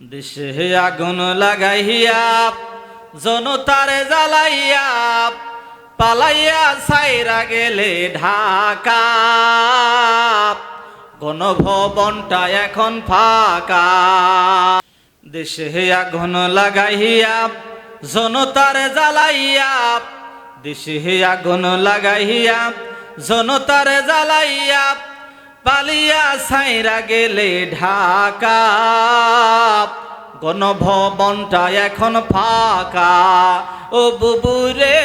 দেশে আগুন লাগাইয়া জনতারে জ্বালাইয়া পালাইয়া সাইরা গেলে ঢাকা, গণভবনটা এখন ফাঁকা। দেশে আগুন লাগাইয়া জনতারে জ্বালাইয়া, দেশে আগুন লাগাইয়া জনতারে জ্বালাইয়া পালিয়া সাইরা গেলে ঢাকা, গণভবনটা এখন ফাঁকা। ও বুবুরে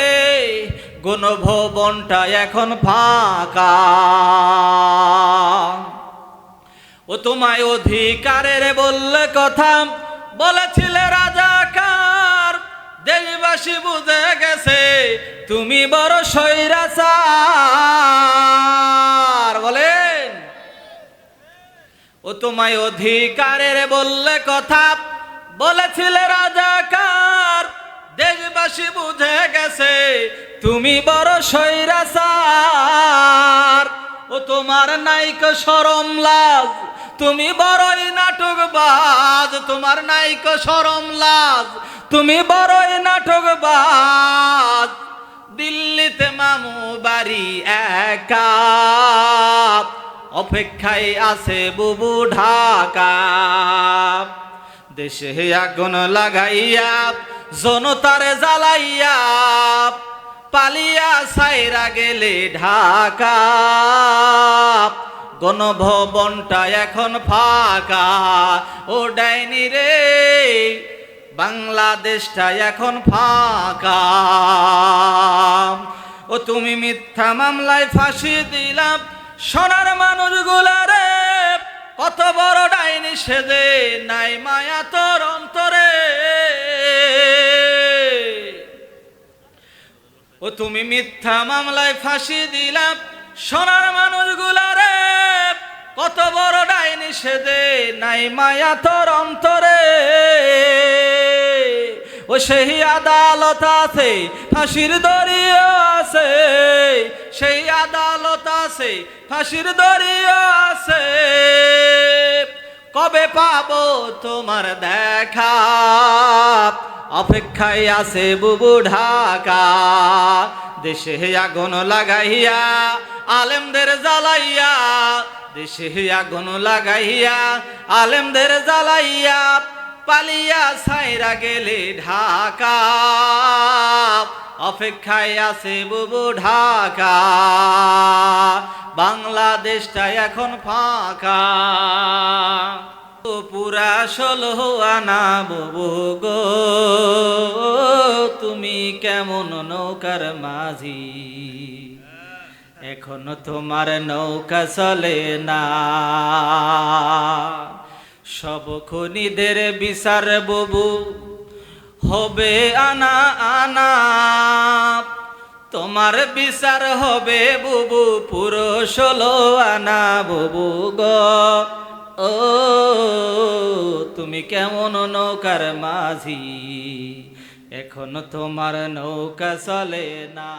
গণভবনটা এখন ফাঁকা। ও তোমায় অধিকারের বললে কথা বলেছিলে রাজাকার, দেশবাসী বুঝে গেছে তুমি বড় স্বৈরাচার। বলেন, ও তোমায় অধিকারের বললে কথা বলেছিলে রাজাকার, দেশবাসী বুঝে গেছে তুমি বড় স্বৈরাচার। ও তোমার নাইকো শরম লাজ, তুমি বড়ই নাটকবাজ। তোমার নাইকো শরম লাজ, তুমি বড়ই নাটকবাজ। দিল্লিতে মামু বাড়ি একা, অপেক্ষায় আছে বুবু ঢাকা। দেশে আগুন লাগাইয়া জনতারে জ্বালাইয়া পালিয়া সাইরা গেলে ঢাকা, গণভবনটা এখন ফাঁকা। ও ডাইনি রে বাংলাদেশটা এখন ফাঁকা। ও তুমি মিথ্যা মামলায় ফাঁসি দিলাম সোনার মানুষগুলারে, কত বড় ডাইনি সেজে নাই মায়া তোর অন্তরে। ও তুমি মিথ্যা মামলায় ফাঁসি দিলাম সোনার মানুষগুলারে, কত বড় ডাইনি সেজে নাই মায়া তোর অন্তরে। ও সেই আদালত আছে ফাঁসির দড়িও আছে, সেই আদালত আছে ফাঁসির দড়িও আছে। কবে পাবো তোমার দেখা, অপেক্ষায় আছে বুবু ঢাকা। দেশে আগুন লাগাইয়া আলেমদের জ্বালাইয়া, দেশে আগুন লাগাইয়া আলেমদের জ্বালাইয়া পালিয়া সাইরা গেলে ঢাকা, অপেক্ষায় আছে বুবু ঢাকা। বাংলাদেশটা এখন ফাঁকা। পুরা 16 আনা বুবু গো, তুমি কেমন নৌকার মাঝি, এখনো তোমার নৌকা চলে না। সব খুনিদের বিচার বুবু হবে আনা আনা, তোমার বিচার হবে বুবু পুরো 16 আনা বুবু গো। ও তুমি কেমন নৌকার মাঝি, এখনো তোমার নৌকা চলে না।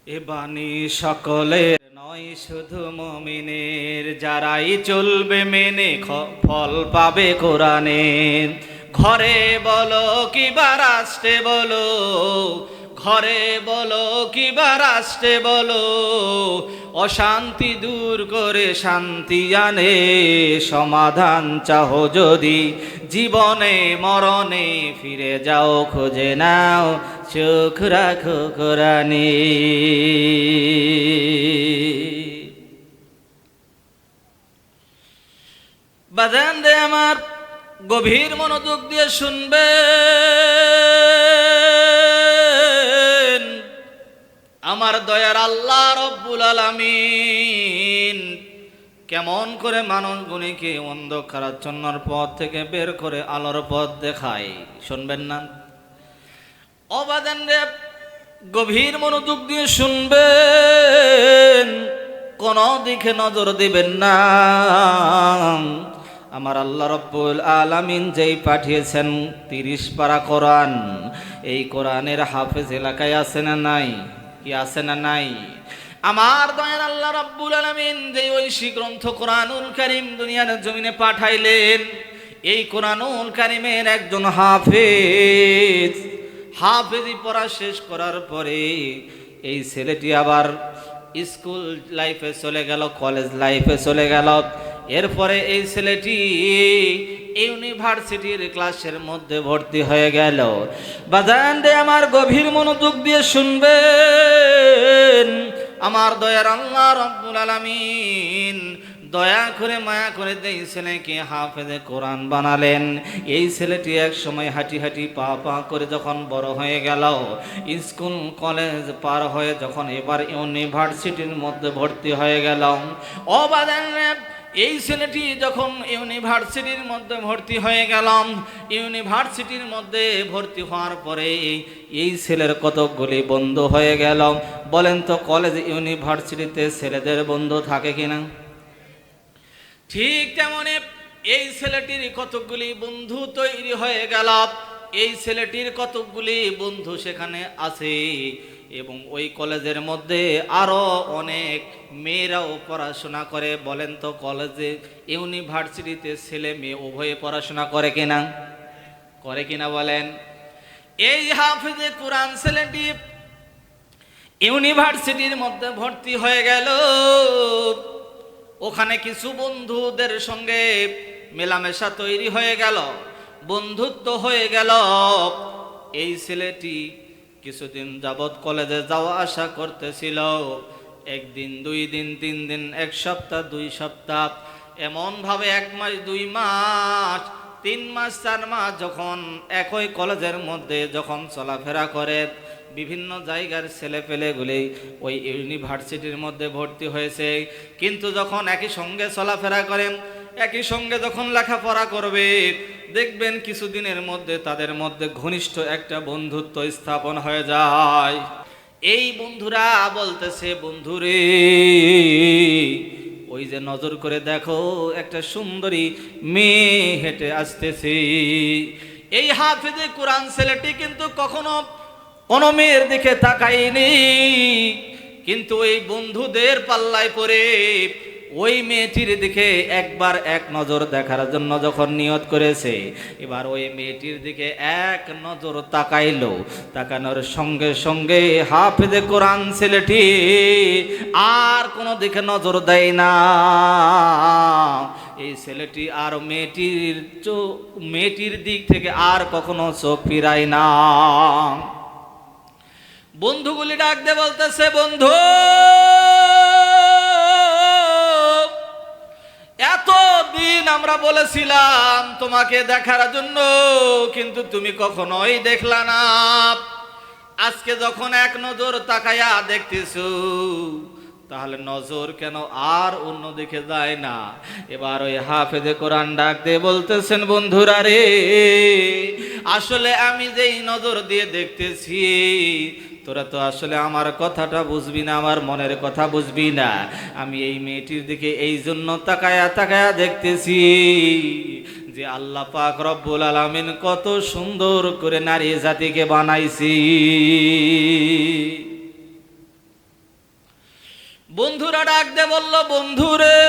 এ বাণী সকলের নয় শুধু মুমিনের, যারাই চলবে মেনে ফল পাবে কোরআনের। ঘরে বলো কিবা রাষ্ট্রে বলো, ঘরে বলো কিবা রাষ্ট্রে বলো, অশান্তি দূর করে শান্তি আনে। সমাধান চাহো যদি জীবনে মরণে, ফিরে যাও খুঁজে নাও চোখ রাখো কোরআনে। বাজান দে আমার গভীর মনোযোগ দিয়ে শুনবে। আমার দয়ার আল্লাহ রব্বুল আলামিন কেমন করে মানুষগুলিকে অন্ধকারাচ্ছন্নর পথ থেকে বের করে আলোর পথ দেখায়, শুনবেন না? অবাদান রে গভীর মনোযোগ দিয়ে শুনবেন, কোন দিকে নজর দিবেন না। আমার আল্লাহ রব্বুল আলামিন যেই পাঠিয়েছেন 30 পারা কোরআন, এই কোরআনের হাফেজ এলাকায় আছে না নাই? কি আছে না নাই? আমার দয়ার আল্লাহ রাব্বুল আলামিন যে ঐশী গ্রন্থ কোরআনুল কারীম দুনিয়ার জমিনে পাঠাইলেন, এই কোরআনুল কারীমের একজন হাফেজ। হাফেজি পড়া শেষ করার পরে এই ছেলেটি আবার স্কুল লাইফে চলে গেল, কলেজ লাইফে চলে গেল। এরপরে এই ছেলেটি ইউনিভার্সিটির ক্লাসের মধ্যে ভর্তি হয়ে গেল। বাজান রে, আমার গভীর মনোযোগ দিয়ে শুনবেন। আমার দয়ার আল্লাহ রব্বুল আলামিন দয়া করে মায়া করে এই ছেলেকে হাফেজে কোরআন বানালেন। এই ছেলেটি এক সময় হাঁটি হাঁটি পা পা করে যখন বড় হয়ে গেল, স্কুল কলেজ পার হয়ে যখন এবার ইউনিভার্সিটির মধ্যে ভর্তি হয়ে গেল, ও বাজান রে, এই ছেলেটি যখন ইউনিভার্সিটির মধ্যে ভর্তি হয়ে গেলাম, ইউনিভার্সিটির মধ্যে ভর্তি হওয়ার পরে এই ছেলের কতকগুলি বন্ধু হয়ে গেল। বলেন তো, কলেজ ইউনিভার্সিটিতে ছেলেদের বন্ধু থাকে কিনা? ঠিক তেমনি এই ছেলেটির কতকগুলি বন্ধু তৈরি হয়ে গেল। এই ছেলেটির কতকগুলি বন্ধু সেখানে আছে এবং ওই কলেজের মধ্যে আরো অনেক মেয়েরাও পড়াশোনা করে। বলেন তো, কলেজে ইউনিভার্সিটিতে ছেলে মেয়ে উভয়ে পড়াশোনা করে কিনা? করে কিনা বলেন? এই হাফেজে কোরআন ছেলেটি ইউনিভার্সিটির মধ্যে ভর্তি হয়ে গেল। ওখানে কিছু বন্ধুদের সঙ্গে মেলামেশা তৈরি হয়ে গেল, বন্ধুত্ব হয়ে গেল। এই ছেলেটি কিছুদিন যাবৎ কলেজে যাওয়া আসা করতেছিল। একদিন, 2 দিন, 3 দিন, 1 সপ্তাহ, 2 সপ্তাহ, এমন ভাবে 1 মাস, 2 মাস, 3 মাস, 4 মাস যখন একই কলেজের মধ্যে যখন চলাফেরা করে, বিভিন্ন জায়গার ছেলেপেলেগুলি ওই ইউনিভার্সিটির মধ্যে ভর্তি হয়েছে। কিন্তু যখন একই সঙ্গে চলাফেরা করেন, একই সঙ্গে যখন লেখাপড়া করবে, দেখবেন কিছুদিনের মধ্যে তাদের মধ্যে ঘনিষ্ঠ একটা বন্ধুত্ব স্থাপন হয়ে যায়। এই বন্ধুরা বলতেছে, বন্ধুরে, ওই যে নজর করে দেখো, একটা সুন্দরী মেয়ে হেঁটে আসতেছে। এই হাফেজে কোরআন ছেলেটি কিন্তু কখনো কোনো মেয়ের দিকে তাকায়নি, কিন্তু এই বন্ধুদের পাল্লায় পড়ে ওই মেয়েটির দিকে একবার এক নজর দেখার জন্য যখন নিয়ত করেছে, এবার ওই মেয়েটির দিকে এক নজর তাকাইলো। তাকানোর সঙ্গে সঙ্গে হাফেজে কোরআন ছেলেটি আর কোনো দিকে নজর দেয় না। এই ছেলেটি আর মেয়েটির দিক থেকে আর কখনো চোখ ফিরায় না। বন্ধুগুলি ডাক দিয়ে বলতেছে, বন্ধু, এতদিন আমরা বলেছিলাম তোমাকে দেখার জন্য, কিন্তু তুমি কখনোই দেখলা না। আজকে যখন এক নজর তাকায়া দেখতেছো, তাহলে নজর কেন আর অন্যদিকে যায় না? এবার ওই হাফেজে কোরআন ডাক দিয়ে বলতেছেন, বন্ধুরা রে, আসলে আমি যেই নজর দিয়ে দেখতেছি, তোরা তো আসলে আমার কথাটা বুঝবি না, আমার মনের কথা বুঝবি না। আমি এই মেয়েটির দিকে এই জন্য তাকায়া তাকায়া দেখতেছি যে আল্লাহ পাক রব্বুল আলামিন কত সুন্দর করে নারী জাতিকে বানাইছি। বন্ধুরা ডাক দে বলল, বন্ধুরে,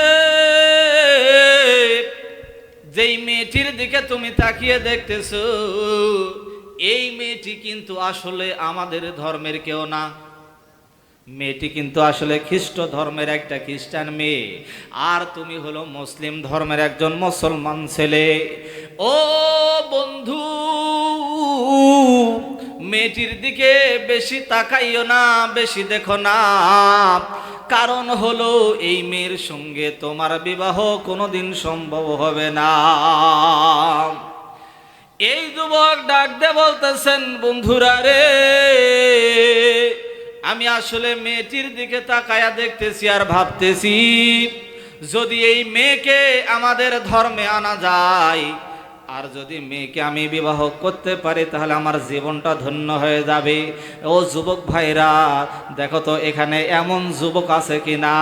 যেই মেয়েটির দিকে তুমি তাকিয়ে দেখতেছো, এই মেয়েটি কিন্তু আসলে আমাদের ধর্মের কেউ না। মেয়েটি কিন্তু আসলে খ্রিস্ট ধর্মের একটা খ্রিস্টান মেয়ে, আর তুমি হলো মুসলিম ধর্মের একজন মুসলমান ছেলে। ও বন্ধু, মেয়েটির দিকে বেশি তাকাইও না, বেশি দেখো না, কারণ হলো এই মেয়ের সঙ্গে তোমার বিবাহ কোনোদিন সম্ভব হবে না। এই যুবক ডাক দিয়ে বলতেছেন, বন্ধুরা রে, আমি আসলে মেয়েটির দিকে তাকায়া দেখতেছি আর ভাবতেছি, যদি এই মেয়েকে আমাদের ধর্মে আনা যায়, আর যদি মেয়েকে আমি বিবাহ করতে পারি, তাহলে আমার জীবনটা ধন্য হয়ে যাবে। ও যুবক ভাইরা, দেখো তো এখানে এমন যুবক আছে কিনা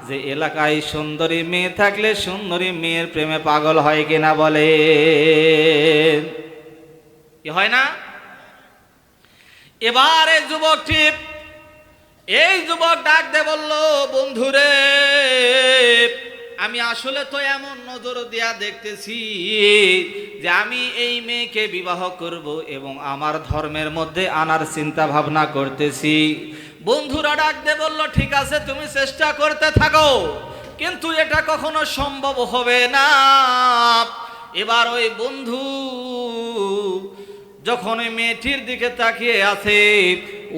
যে এলাকায় সুন্দরী মেয়ে থাকলে সুন্দরী মেয়ের প্রেমে পাগল হয় কিনা? বলে কি হয় না? এবার এই যুবক ডাক দে বলল, বন্ধুরে, আমি আসলে তো এমন নজর দিয়া দেখতেছি যে আমি এই মেয়েকে বিবাহ করব এবং আমার ধর্মের মধ্যে আনার চিন্তা ভাবনা করতেছি। বন্ধুরা ডাক দিয়ে বলল, ঠিক আছে তুমি চেষ্টা করতে থাকো, কিন্তু এটা কখনো সম্ভব হবে না। এবার ওই বন্ধু যখন ওই মেয়েটির দিকে তাকিয়ে আছে,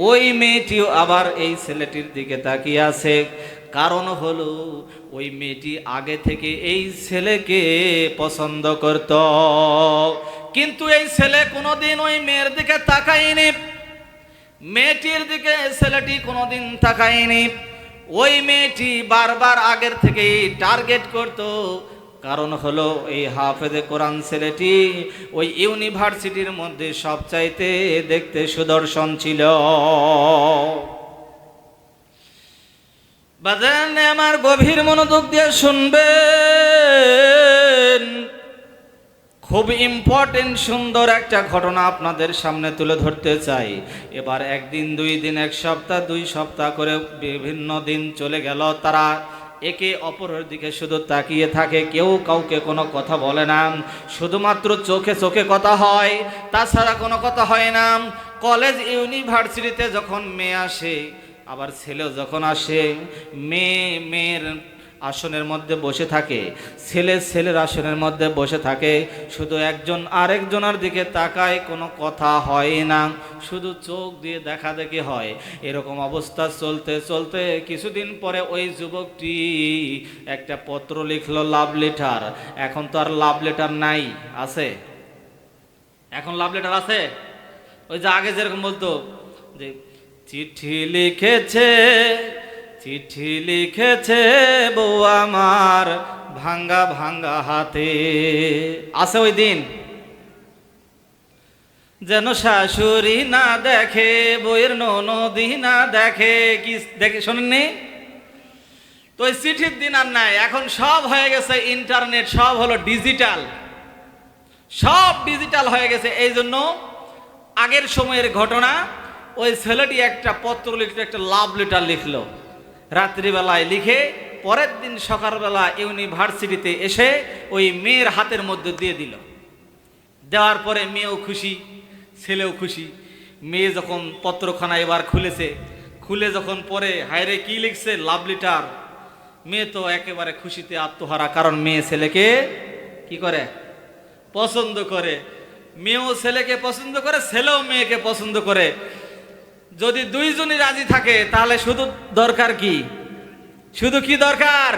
ওই মেয়েটিও আবার এই ছেলেটির দিকে তাকিয়ে আছে। কারণ হলো ওই মেয়েটি আগে থেকে এই ছেলেকে পছন্দ করত, কিন্তু এই ছেলে কোনোদিন ওই মেয়ের দিকে তাকায়নি, মেয়েটির দিকে ছেলেটি কোনোদিন তাকায়নি। ওই মেয়েটি বারবার আগের থেকেই টার্গেট করত। কারণ হলো এই হাফেজে কোরআন ছেলেটি ওই ইউনিভার্সিটির মধ্যে সবচাইতে দেখতে সুদর্শন ছিল। বাজান আমার গভীর মনোযোগ দিয়ে শুনবেন, খুব ইম্পর্টেন্ট সুন্দর একটা ঘটনা আপনাদের সামনে তুলে ধরতে চাই। এবার একদিন, 2 দিন, 1 সপ্তাহ, 2 সপ্তাহ করে বিভিন্ন দিন চলে গেল। তারা একে অপরের দিকে শুধু তাকিয়ে থাকে, কেউ কাউকে কোনো কথা বলে না, শুধুমাত্র চোখে চোখে কথা হয়, তাছাড়া কোনো কথা হয় না। কলেজ ইউনিভার্সিটিতে যখন মেয়ে আসে, আবার ছেলেও যখন আসে, মেয়ের আসনের মধ্যে বসে থাকে, ছেলের আসনের মধ্যে বসে থাকে, শুধু একজন আরেকজনের দিকে তাকায়, কোনো কথা হয় না, শুধু চোখ দিয়ে দেখা দেখি হয়। এরকম অবস্থা চলতে চলতে কিছুদিন পরে ওই যুবকটি একটা পত্র লিখলো, লাভ লেটার। এখন তো আর লাভ লেটার নাই, আছে? এখন লাভ লেটার আছে? ওই যে আগে যেরকম বলতো যে চিঠি লিখেছে, চিঠি লিখেছে বউ আমার ভাঙ্গা ভাঙ্গা হাতে, আছে ওই দিন? যেন শাশুড়ি না দেখে, বইয়ের ননদি না দেখে, কি দেখে শোনেননি? তো ওই চিঠির দিন আর নাই, এখন সব হয়ে গেছে ইন্টারনেট, সব হলো ডিজিটাল, সব ডিজিটাল হয়ে গেছে। এই জন্য আগের সময়ের ঘটনা, ওই ছেলেটি একটা পত্র লিখলো, একটা লাভ লেটার লিখলো, রাত্রিবেলায় লিখে পরের দিন সকালবেলা ইউনিভার্সিটিতে এসে ওই মেয়ের হাতের মধ্যে দিয়ে দিল। দেওয়ার পরে মেয়েও খুশি, ছেলেও খুশি। মেয়ে যখন পত্রখানা এবার খুলেছে, খুলে যখন পরে হায়রে কি লিখছে, লাভ লেটার, মেয়ে তো একেবারে খুশিতে আত্মহারা, কারণ মেয়ে ছেলেকে কি করে? পছন্দ করে। মেয়েও ছেলেকে পছন্দ করে, ছেলেও মেয়েকে পছন্দ করে। যদি দুইজনই রাজি থাকে তাহলে শুধু দরকার কি? শুধু কি দরকার?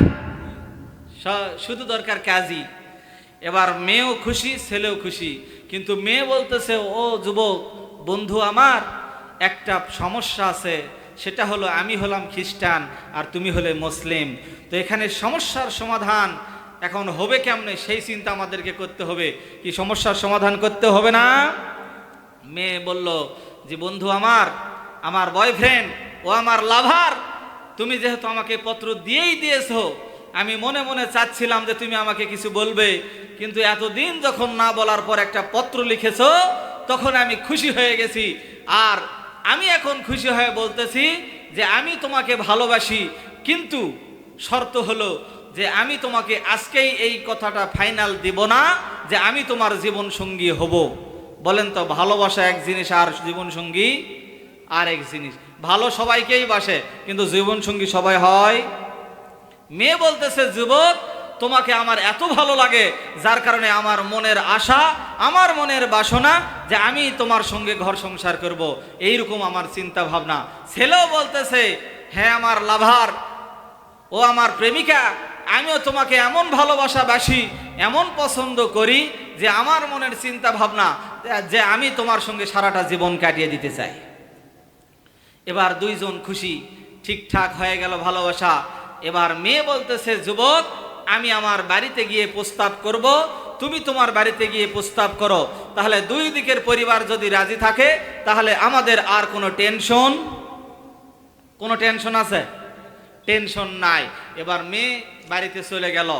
শুধু দরকার কাজী। এবার মেয়েও খুশি, ছেলেও খুশি, কিন্তু মেয়ে বলতেছে, ও যুবক বন্ধু আমার, একটা সমস্যা আছে, সেটা হলো আমি হলাম খ্রিস্টান আর তুমি হলে মুসলিম, তো এখানে সমস্যার সমাধান এখন হবে কেমনে, সেই চিন্তা আমাদেরকে করতে হবে। কি সমস্যার সমাধান করতে হবে না? মেয়ে বলল যে বন্ধু আমার, আমার বয়ফ্রেন্ড, ও আমার লাভার, তুমি যেহেতু আমাকে পত্র দিয়েই দিয়েছো, আমি মনে মনে চাচ্ছিলাম যে তুমি আমাকে কিছু বলবে, কিন্তু এতদিন যখন না বলার পর একটা পত্র লিখেছো, তখন আমি খুশি হয়ে গেছি। আর আমি এখন খুশি হয়ে বলতেছি যে আমি তোমাকে ভালোবাসি, কিন্তু শর্ত হলো যে আমি তোমাকে আজকেই এই কথাটা ফাইনাল দিব না যে আমি তোমার জীবন সঙ্গী হব। বলেন তো, ভালোবাসা এক জিনিস আর জীবন সঙ্গী আর এক জিনিস। ভালো সবাইকেই বাসে, কিন্তু জীবন সঙ্গী সবাই হয়? মেয়ে বলতেছে, যুবক তোমাকে আমার এত ভালো লাগে, যার কারণে আমার মনের আশা, আমার মনের বাসনা যে আমি তোমার সঙ্গে ঘর সংসার করব, এইরকম আমার চিন্তা ভাবনা। ছেলেও বলতেছে, হ্যাঁ আমার লাভার, ও আমার প্রেমিকা, আমিও তোমাকে এমন ভালোবাসাবাসি, এমন পছন্দ করি যে আমার মনের চিন্তা ভাবনা যে আমি তোমার সঙ্গে সারাটা জীবন কাটিয়ে দিতে চাই। এবার দুইজন খুশি, ঠিকঠাক হয়ে গেল ভালোবাসা। এবার মেয়ে বলতেছে, যুবক আমি আমার বাড়িতে গিয়ে প্রস্তাব করব, তুমি তোমার বাড়িতে গিয়ে প্রস্তাব করো, তাহলে দুই দিকের পরিবার যদি রাজি থাকে তাহলে আমাদের আর কোনো টেনশন আছে? টেনশন নাই। এবার মেয়ে বাড়িতে চলে গেল,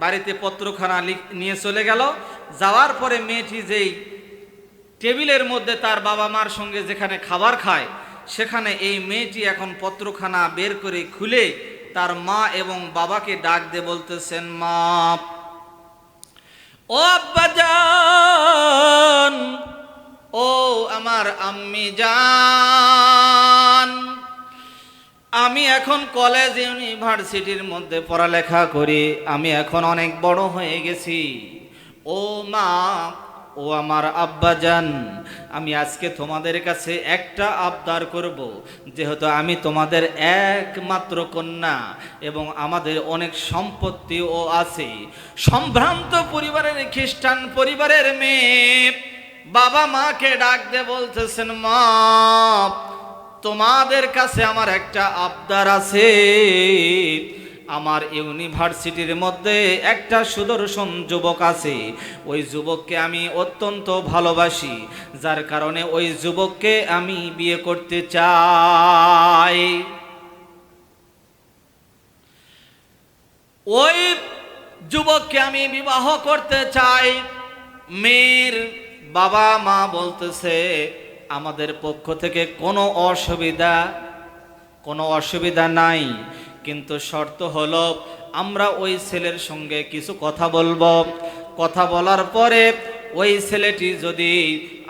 বাড়িতে পত্রখানা নিয়ে চলে গেল। যাওয়ার পরে মেয়েটি যেই টেবিলের মধ্যে তার বাবা মার সঙ্গে যেখানে খাবার খায়, সেখানে এই মেয়েটি এখন পত্রখানা বের করে খুলে তার মা এবং বাবাকে ডাক দিয়ে বলতেছেন, মা, ও আব্বাজান, ও আমার আম্মি জান, আমি এখন কলেজ ইউনিভার্সিটির মধ্যে পড়ালেখা করি, আমি এখন অনেক বড় হয়ে গেছি। ও মা, ও আমার আব্বাজান, আমি আজকে তোমাদের কাছে একটা আবদার করব। যেহেতু আমি তোমাদের একমাত্র কন্যা এবং আমাদের অনেক সম্পত্তিও আছে, সম্ভ্রান্ত পরিবারের, খ্রিস্টান পরিবারের মেয়ে, বাবা মাকে ডাক দিয়ে বলতেছেন, মা, তোমাদের কাছে আমার একটা আবদার আছে। আমার ইউনিভার্সিটির মধ্যে একটা সুদর্শন যুবক আছে, ওই যুবককে আমি অত্যন্ত ভালোবাসি, যার কারণে ওই যুবককে আমি বিয়ে করতে চাই। ওই যুবককে আমি বিবাহ করতে চাই। মেয়ের বাবা মা বলতেছে, আমাদের পক্ষ থেকে কোনো অসুবিধা নাই, কিন্তু শর্ত হলো আমরা ওই ছেলের সঙ্গে কিছু কথা বলবো। কথা বলার পরে ওই ছেলেটি যদি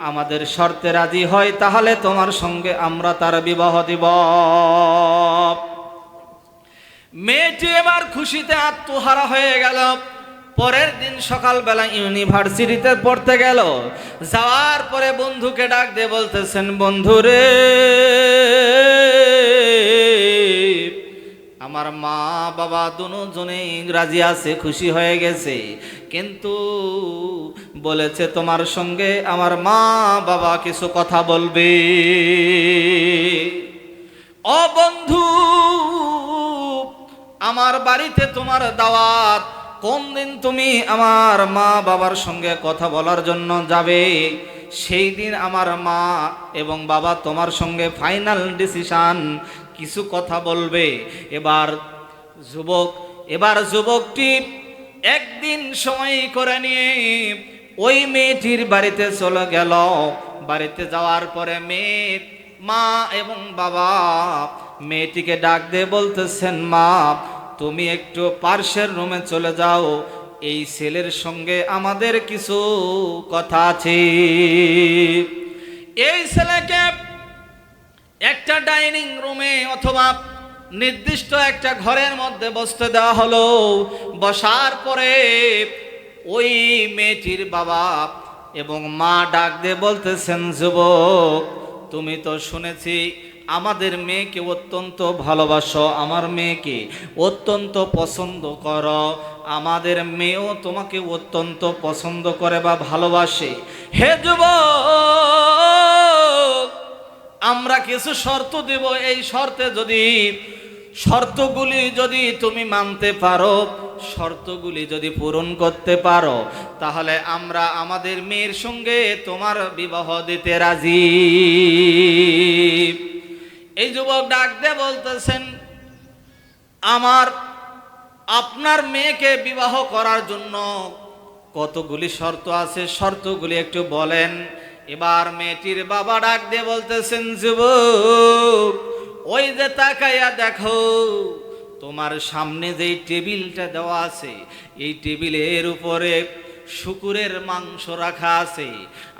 আমাদের শর্তে রাজি হয়, তাহলে তোমার সঙ্গে আমরা তার বিবাহ দিব। মেয়েটি এবার খুশিতে আত্মহারা হয়ে গেল। পরের দিন সকালবেলা ইউনিভার্সিটিতে পড়তে গেল। যাওয়ার পরে বন্ধুকে ডাক দিয়ে বলতেছেন, বন্ধুরে, আমার মা বাবা দুজনেই রাজি আছে, খুশি হয়ে গেছে, কিন্তু বলেছে তোমার সঙ্গে আমার মা বাবা কিছু কথা বলবে। ও বন্ধু, আমার বাড়িতে তোমার দাওয়াত, কোন দিন তুমি আমার মা বাবার সঙ্গে কথা বলার জন্য যাবে, সেই দিন আমার মা এবং বাবা তোমার সঙ্গে ফাইনাল ডিসিশন কিছু কথা বলবে। এবার যুবকটি একদিন সময় করে নিয়ে ওই মেয়েটির বাড়িতে চলে গেল। বাড়িতে যাওয়ার পরে মেয়ের মা এবং বাবা মেয়েটিকে ডাক দিয়ে বলতেছেন, মা, তুমি একটু পাশের রুমে চলে যাও, এই ছেলের সঙ্গে আমাদের কিছু কথা আছে। এই ছেলেকে একটা ডাইনিং রুমে অথবা নির্দিষ্ট একটা ঘরের মধ্যে বসতে দেওয়া হলো। বসার পরে ওই মেয়েটির বাবা এবং মা ডাক দিয়ে বলতেছেন, যুবক, তুমি তো শুনেছি আমাদের মেয়েকে অত্যন্ত ভালোবাসো, আমার মেয়েকে অত্যন্ত পছন্দ করো, আমাদের মেয়েও তোমাকে অত্যন্ত পছন্দ করে বা ভালোবাসে। হে যুবক, আমরা কিছু শর্ত দেব, এই শর্তগুলি যদি তুমি মানতে পারো, শর্তগুলি যদি পূরণ করতে পারো, তাহলে আমরা আমাদের মেয়ের সঙ্গে তোমার বিবাহ দিতে রাজি। এই যুবক ডাক দিয়ে বলতেছেন, আপনার মেয়েকে বিবাহ করার জন্য কতগুলি শর্ত আছে, শর্তগুলি একটু বলেন। এবার মেয়েটির বাবা ডাক দিয়ে বলতেছেন, যুবক, ওই যে তাকাইয়া দেখো, তোমার সামনে যেই টেবিলটা দেওয়া আছে, এই টেবিলের উপরে শুকুরের মাংস রাখা আছে।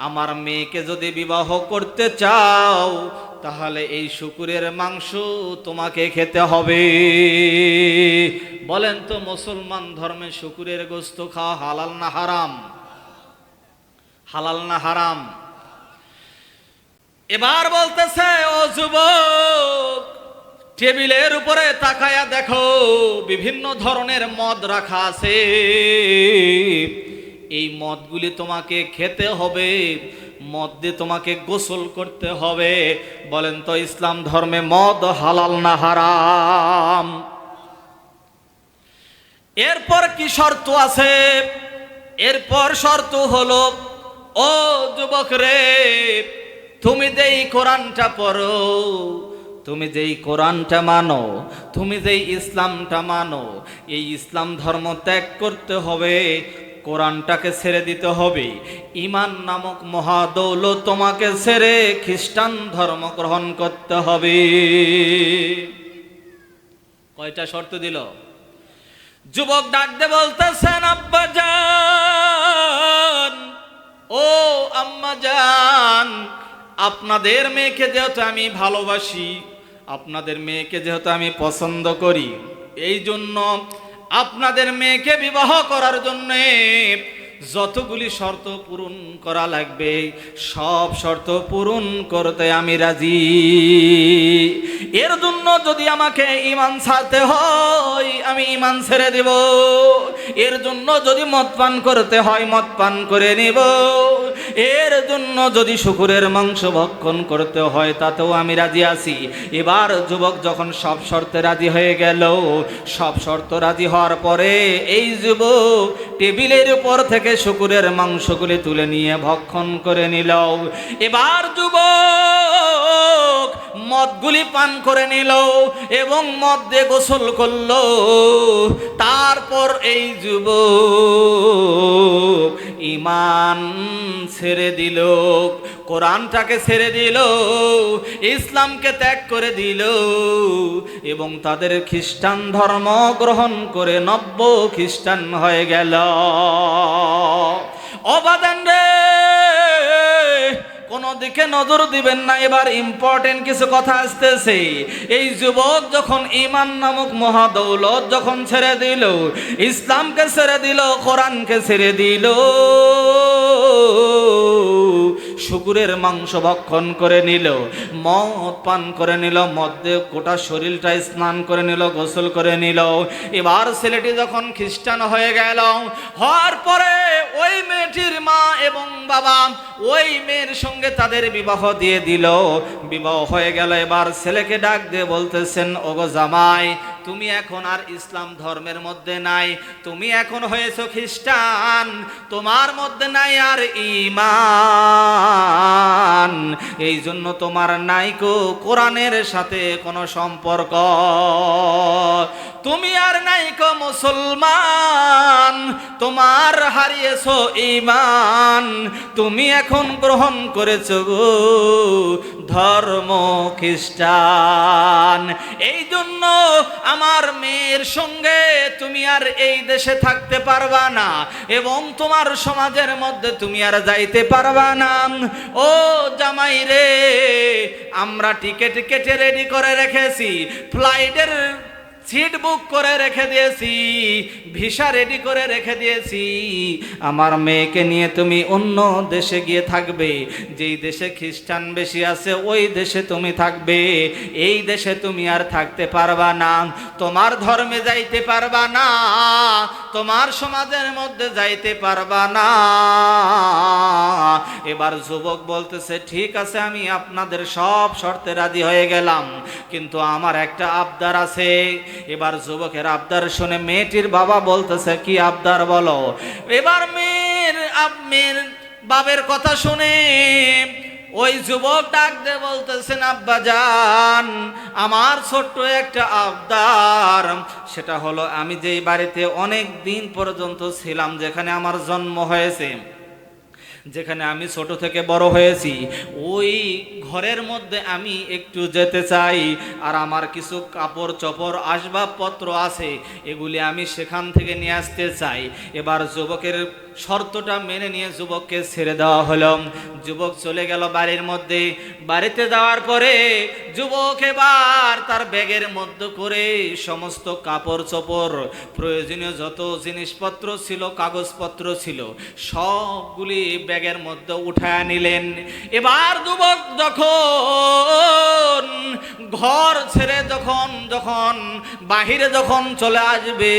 আমার মেয়েকে যদি বিবাহ করতে চাও, তাহলে এই শুকুরের মাংস তোমাকে খেতে হবে। বলেন তো, মুসলমান ধর্মে শুকুরের গোশত খাওয়া হালাল না হারাম? হালাল না হারাম? এবার বলতেছে, ও যুবক, টেবিলের উপরে তাকায়া দেখো, বিভিন্ন ধরনের মদ রাখা আছে, এই মদগুলি তোমাকে খেতে হবে, মদ দিয়ে তোমাকে গোসল করতে হবে। বলেন তো, ইসলাম ধর্মে মদ হালাল না হারাম? এরপর কি শর্ত আছে? এরপর শর্ত হলো, ও যুবক রে, তুমি যেই কোরআনটা পড়ো, তুমি যেই কোরআনটা মানো, তুমি যেই ইসলামটা মানো, এই ইসলাম ধর্ম ত্যাগ করতে হবে, কোরআনটাকে ছেড়ে দিতে হবে। ঈমান নামক মহাদৌলত তোমাকে ছেড়ে খ্রিস্টান ধর্ম গ্রহণ করতে হবে। কয়টা শর্ত দিল? যুবক ডাক দিয়ে বলতেছেন, আব্বাজান, ও আম্মাজান, আপনাদের মেয়েকে যেহেতু আমি ভালোবাসি, আপনাদের মেয়েকে যেহেতু আমি পছন্দ করি, এই জন্য আপনাদের মেয়েকে বিবাহ করার জন্য যতগুলি শর্ত পূরণ করা লাগবে সব শর্ত পূরণ করতে আমি রাজি। এর জন্য যদি আমাকে ঈমান ছাড়তে হয় আমি ঈমান ছেড়ে দেব, এর জন্য যদি মদ পান করতে হয় মদ পান করে নিব, এর জন্য যদি শুকুরের মাংস ভক্ষণ করতে হয় তাতেও আমি রাজি আছি। এবার যুবক যখন সব শর্তে রাজি হয়ে গেল, সব শর্ত রাজি হওয়ার পরে এই যুবক টেবিলের উপর থেকে শুকুরের মাংসগুলি তুলে নিয়ে ভক্ষণ করে নিল। এবার যুবক মদগুলি পান করে নিল এবং মদ দিয়ে গোসল করল। তারপর এই যুবক ঈমান ছেড়ে দিল, কোরআনটাকে ছেড়ে দিল, ইসলামকে ত্যাগ করে দিল এবং তাদের খ্রিস্টান ধর্ম গ্রহণ করে নব্য খ্রিস্টান হয়ে গেল। অবাদান রে, কোনো দিকে নজর দিবেন না, এবার ইম্পর্টেন্ট কিছু কথা আসতেছে। এই যুবক যখন ঈমান নামক মহাদৌলত যখন ছেড়ে দিল, ইসলামকে ছেড়ে দিল, কোরআনকে ছেড়ে দিল, শুকুরের মাংস ভক্ষণ করে নিল, মদ পান করে নিল, মদ দিয়ে গোটা শরীরটা স্নান করে নিল, গোসল করে নিল। এবার ছেলেটি যখন খ্রিস্টান হয়ে গেল, হওয়ার পরে ওই মেয়েটির মা এবং বাবা ওই মেয়ের সঙ্গে তাদের বিবাহ দিয়ে দিল। বিবাহ হয়ে গেল। এবার ছেলেকে ডাক দিয়ে বলতেছেন, ওগো জামাই, তুমি এখন আর ইসলাম ধর্মের মধ্যে নাই, তুমি এখন হয়েছো খ্রিস্টান, তোমার মধ্যে নাই আর ঈমান, এই জন্য তোমার নাইকো কোরআনের সাথে কোনো সম্পর্ক, তুমি আর নাইকো মুসলমান, তোমার হারিয়েছো ঈমান, তুমি এখন গ্রহণ করেছো ধর্ম খ্রিস্টান। এই জন্য আমার মেয়ের সঙ্গে তুমি আর এই দেশে থাকতে পারবা না এবং তোমার সমাজের মধ্যে তুমি আর যাইতে পারবা না। ও জামাই রে, আমরা টিকিট কেটে রেডি করে রেখেছি, ফ্লাইটের সিট বুক করে রেখে দিয়েছি, ভিসা রেডি করে রেখে দিয়েছি, আমার মেয়েকে নিয়ে তুমি অন্য দেশে গিয়ে থাকবে, যেই দেশে খ্রিস্টান বেশি আছে ওই দেশে তুমি থাকবে, এই দেশে তুমি আর থাকতে পারবা না, তোমার ধর্মে যাইতে পারবা না, তোমার সমাজের মধ্যে যাইতে পারবা না। এবার যুবক বলতেছে, ঠিক আছে, আমি আপনাদের সব শর্তে রাজি হয়ে গেলাম, কিন্তু আমার একটা আবদার আছে। এবার যুবকের আবদার শুনে মেয়েটির বাবা বলতেছে, কি আবদার বলো? এবার মেয়ের বাবের কথা শুনে ওই যুবক ডাক দিয়ে বলতেছেন, আব্বাজান, আমার ছোট্ট একটা আবদার, সেটা হলো আমি যেই বাড়িতে অনেক দিন পর্যন্ত ছিলাম, যেখানে আমার জন্ম হয়েছে, যেখানে আমি ছোট থেকে বড় হয়েছি, ওই ঘরের মধ্যে আমি একটু যেতে চাই, আর আমার কিছু কাপড় চোপড় আসবাবপত্র আছে, এগুলি আমি সেখান থেকে নিয়ে আসতে চাই। এবার যুবকের শর্তটা মেনে নিয়ে যুবককে ছেড়ে দেওয়া হলো। যুবক চলে গেল বাড়ির মধ্যে। বাড়িতে যাওয়ার পরে যুবক এবার তার ব্যাগের মধ্যে করে সমস্ত কাপড় চোপড়, প্রয়োজনীয় যত জিনিসপত্র ছিল, কাগজপত্র ছিল, সবগুলি ব্যাগের মধ্যে উঠায় নিলেন। এবার যুবক যখন ঘর ছেড়ে যখন বাহিরে যখন চলে আসবে,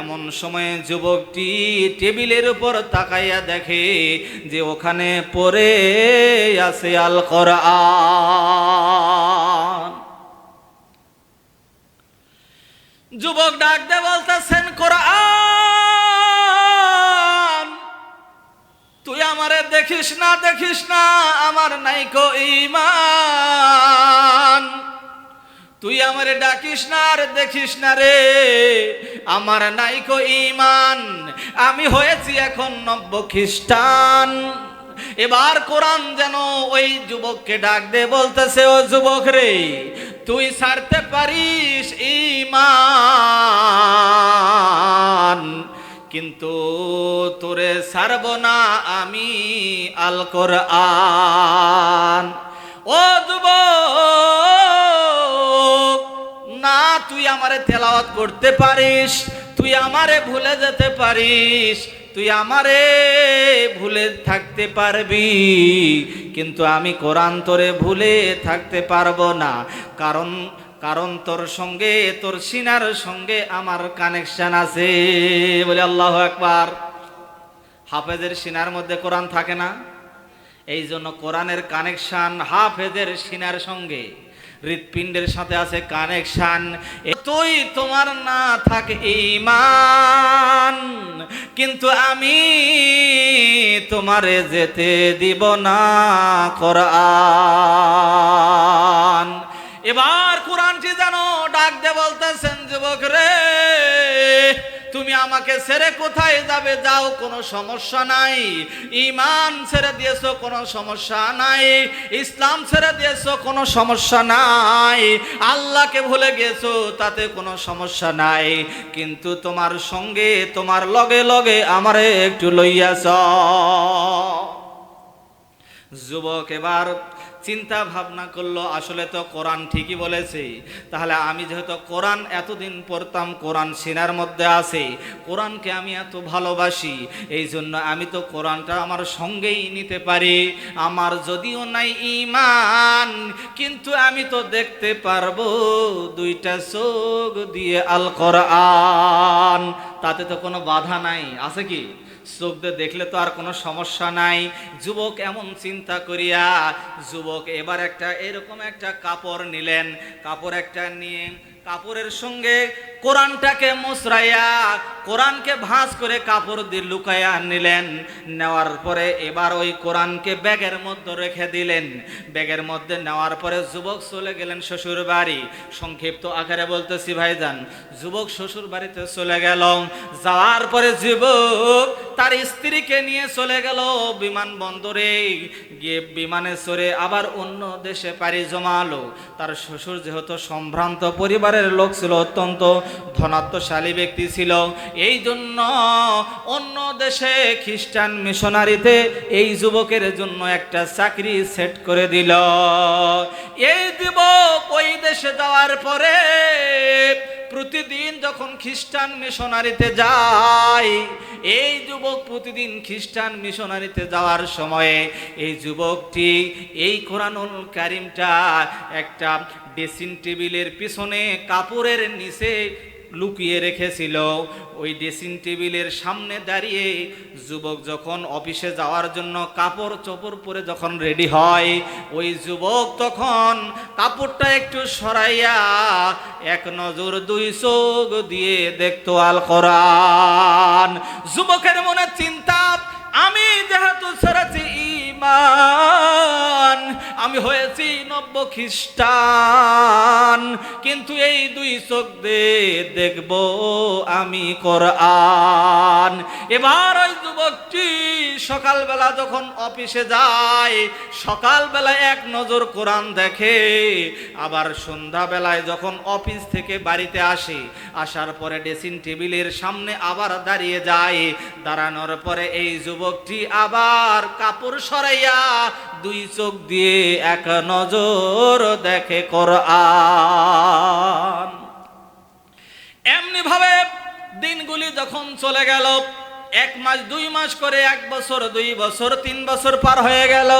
এমন সময়ে যুবকটি টেবিলের উপর তাকাইয়া দেখে যে ওখানে পড়ে আছে আল কোরআন। যুবক ডাক দিয়ে বলতেছেন, কোরআন, তুই আমারে দেখিস না, আমার নাইকো ঈমান, তুই আমারে ডাকিস না আর দেখিস না রে, আমার নাইকো ঈমান, আমি হয়েছি এখন নব্য খ্রিস্টান। এবার কোরআন যেন ওই যুবককে ডাক দে বলতেছে, ও যুবক রে, তুই ছাড়তে পারিস ঈমান, কিন্তু তোরে ছাড়ব না আমি আল কোরআন। ও যুবক, না তুই আমারে তেলাওয়াত করতে পারিস, তুই আমারে ভুলে যেতে পারিস, তুই আমারে ভুলে থাকতে পারবি, কিন্তু আমি কোরআন তোরে ভুলে থাকতে পারবো না। কারণ কারণ তোর সঙ্গে, তোর সিনার সঙ্গে আমার কানেকশন আছে। বলে আল্লাহু আকবার। হাফেজের সিনার মধ্যে কোরআন থাকে না, এই জন্য কোরআনের কানেকশন হাফেজের সিনার সঙ্গে, হৃৎপিণ্ডের সাথে আছে কানেকশন। তুই তোমার না থাকে ঈমান, কিন্তু আমি তোমারে যেতে দিব না কোরআন। এবার কোরআনটি জানো ডাক দে বলতেছেন, যুবক রে তুমি আমাকে ছেড়ে কোথায় যাবে? যাও, কোনো সমস্যা নাই। ঈমান ছেড়ে দিয়েছো, কোনো সমস্যা নাই। ইসলাম ছেড়ে দিয়েছো, কোনো সমস্যা নাই। আল্লাহকে ভুলে গেছো, তাতে কোনো সমস্যা নাই। কিন্তু তোমার সঙ্গে, তোমার লগে লগে আমারে একটু লইয়াছ। যুবক এবার চিন্তা ভাবনা করলো, আসলে তো কোরআন ঠিকই বলেছে, তাহলে আমি যেহেতু কোরআন এতদিন পড়তাম, কোরআন সিনার মধ্যে আছে, কোরআনকে আমি এত ভালোবাসি, এই জন্য আমি তো কোরআনটা আমার সঙ্গেই নিতে পারি। আমার যদিও নাই ঈমান, কিন্তু আমি তো দেখতে পারবো দুইটা চোখ দিয়ে আল কোরআন, তাতে তো কোনো বাধা নাই, আছে কি? চোখ দিয়ে দেখলে তো আর কোনো সমস্যা নাই। যুবক এমন চিন্তা করিয়া যুবক এবার একটা এরকম একটা কাপড় নিলেন, কাপড় একটা নিয়ে কাপড়ের সঙ্গে কোরআনটাকে মুছরাইয়া, কোরআনকে ভাঁজ করে কাপড় দিয়ে লুকাইয়া নিলেন। নেওয়ার পরে এবার ওই কোরআনকে ব্যাগের মধ্যে রেখে দিলেন। ব্যাগের মধ্যে নেওয়ার পরে যুবক চলে গেলেন শ্বশুর বাড়ি। সংক্ষিপ্ত আকারে বলতেছি ভাইজান, যুবক শ্বশুর বাড়িতে চলে গেল। যাওয়ার পরে যুবক তার স্ত্রীকে নিয়ে চলে গেল বিমানবন্দরে। গিয়ে বিমানে চড়ে আবার অন্য দেশে পাড়ি জমালো। তার শ্বশুর যেহেতু সম্ভ্রান্ত পরিবারের লোক ছিল, অত্যন্ত ধনাত্মশালী ব্যক্তি ছিল, এই জন্য অন্য দেশে খ্রিস্টান মিশনারিতে এই যুবকের জন্য একটা চাকরি সেট করে দিল। এই যুবক ওই দেশে যাওয়ার পরে প্রতিদিন যখন খ্রিস্টান মিশনারিতে যায়, এই যুবক প্রতিদিন খ্রিস্টান মিশনারিতে যাওয়ার সময়ে এই যুবকটি এই কোরআনুল কারীমটা একটা ড্রেসিং টেবিলের পিছনে কাপড়ের নিচে লুকিয়ে রেখেছিল। ওই ড্রেসিং টেবিলের সামনে দাঁড়িয়ে যুবক যখন অফিসে যাওয়ার জন্য কাপড় চোপড় পরে যখন রেডি হয়, ওই যুবক তখন কাপড়টা একটু সরাইয়া এক নজর দুই চোখ দিয়ে দেখতো আল কোরআন। যুবকের মনে চিন্তা, আমি যেহেতু ছেড়েছি ঈমান, আমি হয়েছি নব্য খ্রিস্টান, কিন্তু এই দুই চোখ দিয়ে দেখব আমি কোরআন। এবার ওই যুবকটি সকালবেলা যখন অফিসে যায়, সকালবেলা এক নজর কোরআন দেখে, আবার সন্ধ্যাবেলায় যখন অফিস থেকে বাড়িতে আসে, আসার পরে ড্রেসিং টেবিলের সামনে আবার দাঁড়িয়ে যায়। দাঁড়ানোর পরে এই যুবকটি আবার কাপড় সরাইয়া দুই চোখ দিয়ে এক নজর দেখে কোরআন। এমনি ভাবে দিনগুলি যখন চলে গেল, 1 মাস 2 মাস করে 1 বছর 2 বছর 3 বছর পার হয়ে গেল।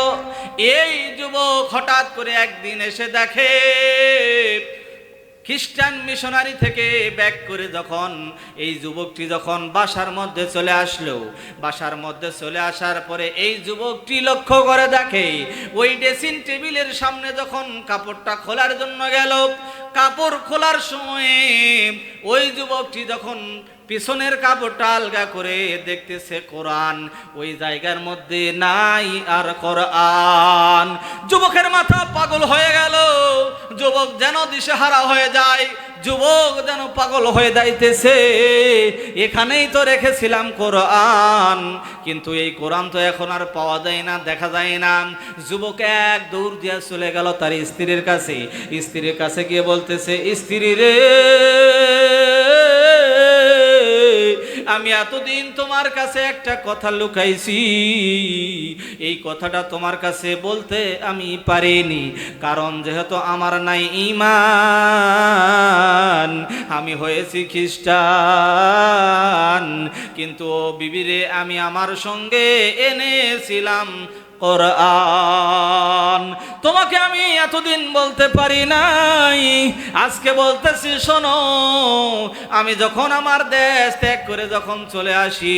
এই যুবক হঠাৎ করে একদিন এসে দেখে খ্রিস্টান মিশনারি থেকে ব্যাক করে যখন এই যুবকটি যখন বাসার মধ্যে চলে আসলো, বাসার মধ্যে চলে আসার পরে এই যুবকটি লক্ষ্য করে দেখে ওই ড্রেসিং টেবিলের সামনে যখন কাপড়টা খোলার জন্য গেল, কাপড় খোলার সময় ওই যুবকটি যখন পিছনের কাপড়টা আলগা করে দেখতেছে কোরআন, ওই জায়গার মধ্যে নাই আর কোরআন। যুবকের মাথা পাগল হয়ে গেল। যুবক যেন দিশেহারা হয়ে যায়, যুবক যেন পাগল হয়ে যাইতেছে। এখানেই তো রেখেছিলাম কোরআন, কিন্তু এই কোরআন তো এখন আর পাওয়া যায় না, দেখা যায় না। যুবক এক দৌড় দিয়ে চলে গেল তার স্ত্রীর কাছে। স্ত্রীর কাছে গিয়ে বলতেছে, স্ত্রী রে, আমি এতদিন তোমার কাছে একটা কথা লুকাইছি, এই কথাটা তোমার কাছে বলতে আমি পারিনি, কারণ যেহেতু আমার নাই ঈমান, আমি হয়েছি খ্রিস্টান। কিন্তু ও বিবিরে, আমি আমার সঙ্গে এনেছিলাম কোরআন। তোমাকে আমি এতদিন বলতে পারি নাই, আজকে বলতেছি শোনো। আমি যখন আমার দেশ ত্যাগ করে যখন চলে আসি,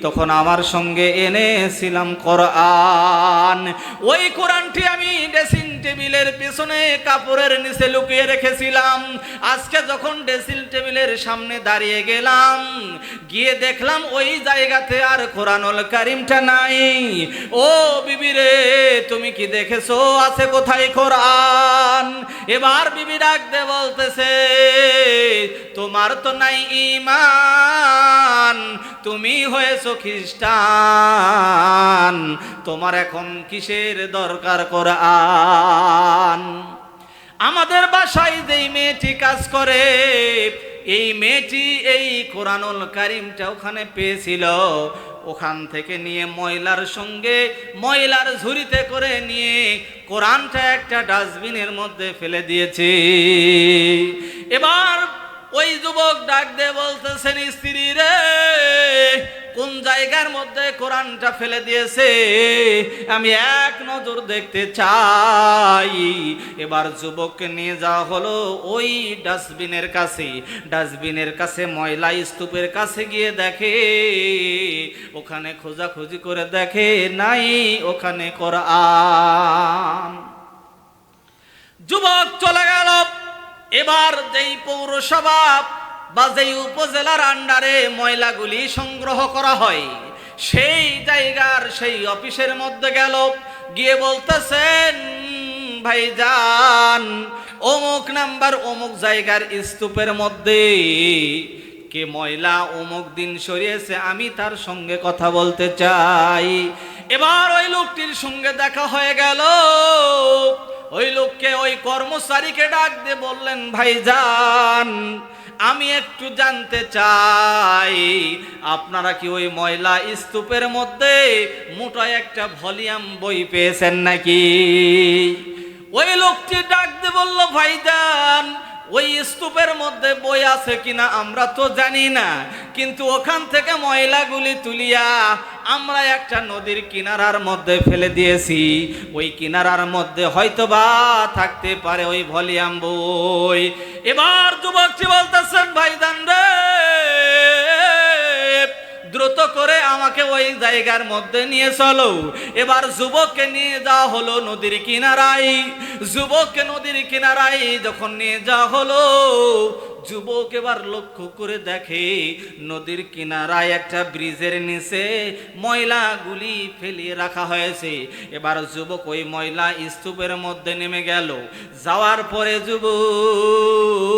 তখন আমার সঙ্গে এনেছিলাম কোরআন। ওই কোরআনটি আমি ড্রেসিং টেবিলের পিছনে কাপড়ের নিচে লুকিয়ে রেখেছিলাম। আজকে যখন ড্রেসিং টেবিলের সামনে দাঁড়িয়ে গেলাম, গিয়ে দেখলাম ওই জায়গাতে আর কোরআনুল কারীমটা নাই। ও বিবি রে, তুমি কি দেখেছো আছে কোথায় কোরআন? এবার বিবি ডাক দে বলতেছে, তোমার তো নাই ঈমান, তুমি হয়েছো খ্রিস্টান, তোমার এখন কিসের দরকার কোরআন? আমাদের বাসায় যেই মেয়েটি কাজ করে, এই মেয়েটি এই কোরআনুল কারীমটা ওখানে পেয়েছিল। ওখান থেকে নিয়ে ময়লার সঙ্গে ময়লার ঝুড়িতে করে নিয়ে কোরআনটা একটা ডাস্টবিনের মধ্যে ফেলে দিয়েছে। এবার ওই যুবক ডাক দিয়ে বলতেছেন, স্ত্রী রে, কোন জায়গার মধ্যে কোরআনটা ফেলে দিয়েছে আমি এক নজর দেখতে চাই। এবার যুবককে নিয়ে যাওয়া হলো ওই ডাস্টবিনের কাছে। ডাস্টবিনের কাছে ময়লা স্তূপের কাছে গিয়ে দেখে, ওখানে খোঁজাখুঁজি করে দেখে নাই ওখানে কোরআন। যুবক চলে গেল। এবার যেই পৌরসভা বা যেই উপজেলার আন্ডারে ময়লাগুলি সংগ্রহ করা হয়, সেই জায়গার সেই অফিসের মধ্যে গেল। গিয়ে বলতেছেন, ভাইজান, অমুক নাম্বার অমুক জায়গার স্তূপের মধ্যে কে ময়লা অমুক দিন সরিয়েছে, আমি তার সঙ্গে কথা বলতে চাই। এবার ওই লোকটির সঙ্গে দেখা হয়ে গেল। ওই লোককে, ওই কর্মচারীকে ডাক দিয়ে বললেন, ভাইজান, আমি একটু জানতে চাই আপনারা কি ওই ময়লা স্তূপের মধ্যে মোটা একটা ভলিউম বই পেয়েছেন নাকি? ওই লোকটি ডাক দিয়ে বলল, ভাইজান, ওই স্তূপের মধ্যে বই আছে কিনা আমরা তো জানি না, কিন্তু ওখান থেকে ময়লাগুলি তুলিয়া আমরা একটা নদীর কিনারার মধ্যে ফেলে দিয়েছি। ওই কিনারার মধ্যে হয়তোবা থাকতে পারে ওই ভলিউম বই। এবার যুবকটি বলতেছেন, ভাইজান রে, দ্রুত করে আমাকে ওই জায়গার মধ্যে নিয়ে চলো। এবার যুবককে নিয়ে যাওয়া হলো নদীর কিনারায়। যুবককে নদীর কিনারায় যখন নিয়ে যাওয়া হলো, যুবক এবার লক্ষ্য করে দেখে নদীর কিনারায় একটা ব্রিজের নিচে ময়লাগুলি ফেলিয়ে রাখা হয়েছে। এবার যুবক ওই ময়লা স্তূপের মধ্যে নেমে গেল। যাওয়ার পরে যুবক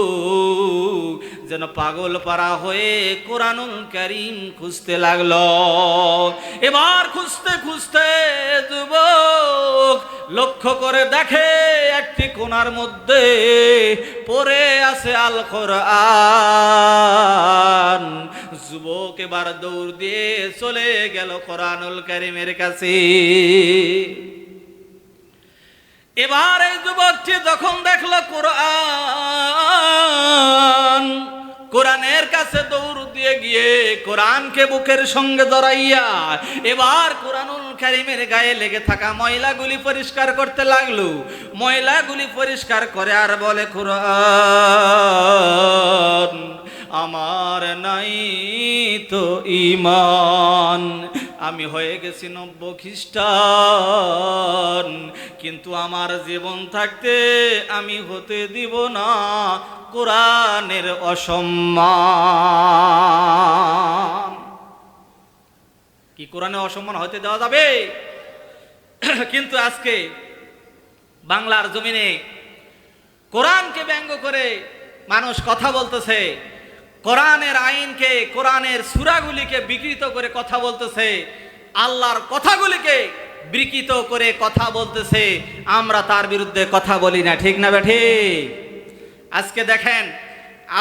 যেন পাগল পারা হয়ে কোরআনুল কারীম খুঁজতে লাগলো। এবার খুঁজতে খুঁজতে যুবক লক্ষ্য করে দেখে একটি কোণার মধ্যে পড়ে আছে আল কোরআন। যুবক এবার দৌড় দিয়ে চলে গেল কোরআনুল কারীমের কাছে। এবার এই যুবকটি যখন দেখলো কোরআন, কোরআনের কাছে দৌড় দিয়ে গিয়ে কোরআনকে বুকের সঙ্গে জড়াইয়া এবার কোরআনুল কারীমের গায়ে লেগে থাকা ময়লাগুলি পরিষ্কার করতে লাগলো। ময়লাগুলি পরিষ্কার করে আর বলে, কোরআন, আমার নাই তো ঈমান, আমি হয়ে গেছি নব্য খ্রিস্টান, কিন্তু আমার জীবন থাকতে আমি হতে দিব না কোরআনের অসম্মান। কি কোরআনে অসম্মান হতে দেওয়া যাবে? কিন্তু আজকে বাংলার জমিনে কোরআনকে ব্যঙ্গ করে মানুষ কথা বলতেছে, কোরআনের আইনকে, কোরআনের সূরাগুলিকে বিকৃত করে কথা বলতেছে, আল্লাহর কথাগুলিকে বিকৃত করে কথা বলতেছে। আমরা তার বিরুদ্ধে কথা বলি না, ঠিক না বেঠিক? আজকে দেখেন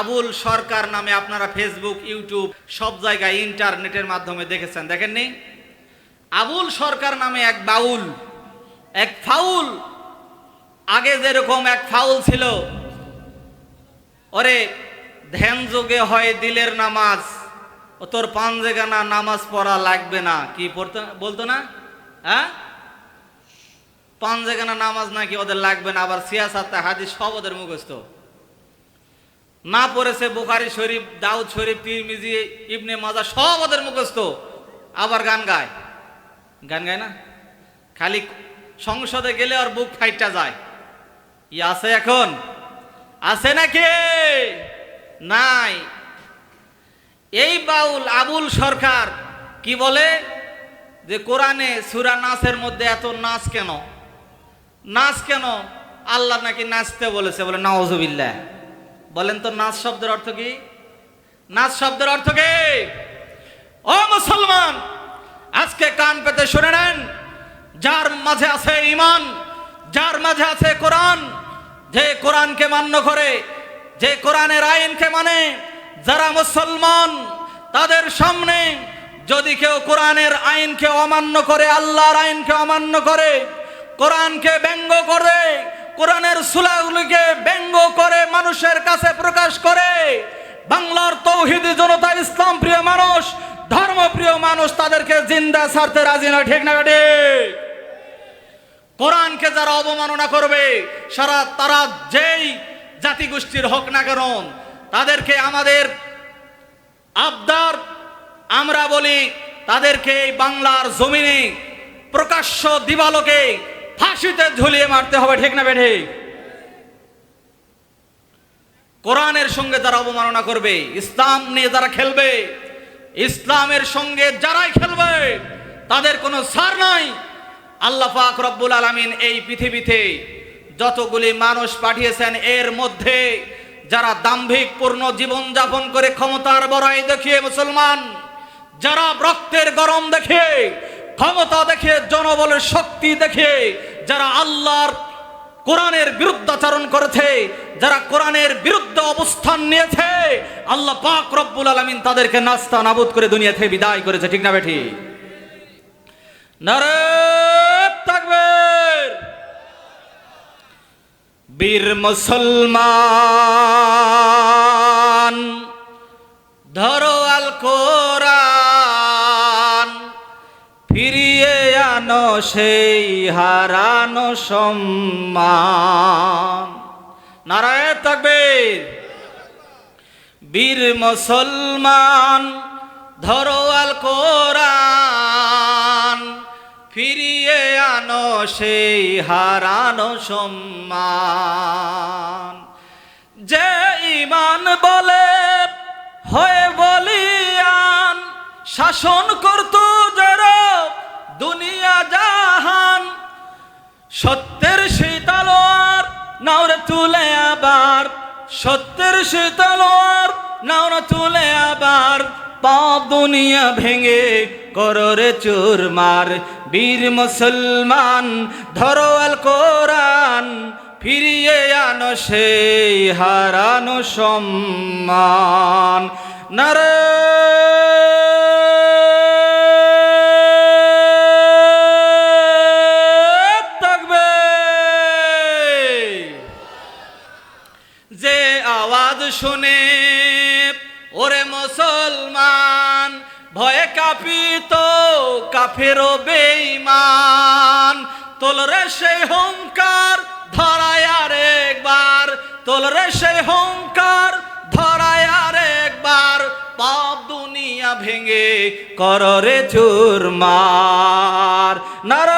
আবুল সরকার নামে, আপনারা ফেসবুক, ইউটিউব সব জায়গায় ইন্টারনেটের মাধ্যমে দেখেছেন, দেখেননি? আবুল সরকার নামে এক বাউল, এক ফাউল, আগে যেরকম এক ফাউল ছিল, ওরে ধ্যান যোগে হয় দিলের নামাজ, ও তোর পাঞ্জেগানা নামাজ পড়া লাগবে না, কি পড়তো বলতো না? হ্যাঁ, পাঞ্জেগানা নামাজ নাকি ওদের লাগবে না, আবার সিয়াসাত হাদিস সব ওদের মুখস্থ, না পড়েছে বুখারী শরীফ, দাউদ শরীফ, তিরমিজি, ইবনে মাজাহ সব ওদের মুখস্থ, আবার গান গায়। গান গায় না, খালি সংসদে গেলে আর বুক ফাইটটা যায়। ই আছে এখন? আছে নাকি? নাই। এই বাউল আবুল সরকার কি বলে যে কোরআনে সূরা নাসের মধ্যে এত নাচ কেন? নাচ কেন? আল্লাহ নাকি নাচতে বলেছে, বলে নাউজুবিল্লাহ। বলেন তো নাচ শব্দের অর্থ কি? নাচ শব্দের অর্থ কি? ও মুসলমান, আজকে কান পেতে শুনে নেন, যার মাঝে আছে ঈমান, যার মাঝে আছে কোরআন, যে কোরআনকে মান্য করে, যে কোরআনের আইনকে মানে, যারা মুসলমান, তাদের সামনে যদি কেউ কোরআনের আইনকে অমান্য করে, আল্লাহর আইনকে অমান্য করে, কোরআনকে ব্যঙ্গ করে, কোরআনের সূরাগুলিকে ব্যঙ্গ করে মানুষের কাছে প্রকাশ করে, বাংলার তৌহিদি জনতা, ইসলাম প্রিয় মানুষ, ধর্মপ্রিয় মানুষ তাদেরকে জিন্দা ছাড়তে রাজি না, ঠিক না ঠিক? কোরআনকে যারা অবমাননা করবে, সারা তারা যেই জাতিগোষ্ঠীর হোক না কেন, তাদেরকে আমাদের আবদার, আমরা বলি তাদেরকে এই বাংলার জমিনে প্রকাশ্য দিবালোকে ফাঁসিতে ঝুলিয়ে মারতে হবে, ঠিক না বেঠে? কোরআনের সঙ্গে যারা অবমাননা করবে, ইসলাম নিয়ে যারা খেলবে, ইসলামের সঙ্গে যারাই খেলবে, তাদের কোনো ছাড় নাই। আল্লাহ পাক রব্বুল আলামিন এই পৃথিবীতে যতগুলি মানুষ পাঠিয়েছেন, এর মধ্যে যারা দাম্ভিকপূর্ণ জীবন যাপন করে ক্ষমতার বড়াই দেখিয়ে মুসলমান, যারা রক্তের গরম দেখে, ক্ষমতা দেখে, জনবলের শক্তি দেখে, যারা আল্লাহর কোরআনের বিরুদ্ধাচরণ করেছে, যারা কোরআনের বিরুদ্ধে অবস্থান নিয়েছে, আল্লাহ পাক রব্বুল আলামিন তাদেরকে নাস্তা নাবুদ করে দুনিয়া থেকে বিদায় করেছে, ঠিক না বেঠি? নারে তাকবীর! বীর মুসলমান, ধরো আল কোরআন, ফিরিয়ে আনো সেই হারানো সম্মান। নারায়ে তাকবীর! বীর মুসলমান, ধরো আল কোরআন, ফিরিয়ে আনো সেই হারানো সম্মান। যে ঈমান বলে হয়ে বলিয়ান, শাসন করত যারা দুনিয়া জাহান, সত্যের সেই তলোয়ার নাওরে তুলে আবার, সত্যের সেই তলোয়ার নাওরে তুলে আবার, পাপ দুনিয়া ভেঙে কররে চুরমার। বীর মুসলমান, ধরো আল কোরআন, ফিরিয়ে আনো সেই হারানো সম্মান। নারে তাকবীর! যে আওয়াজ শুনে ওরে মুসলমান, ভয়ে কাঁপিত কাফেরও বেঈমান, তোলরে সেই হুঙ্কার ধরায় আর একবার, তোলরে সেই হুঙ্কার ধরায় আর একবার, পাপ দুনিয়া ভেঙে কররে চুরমার। নারে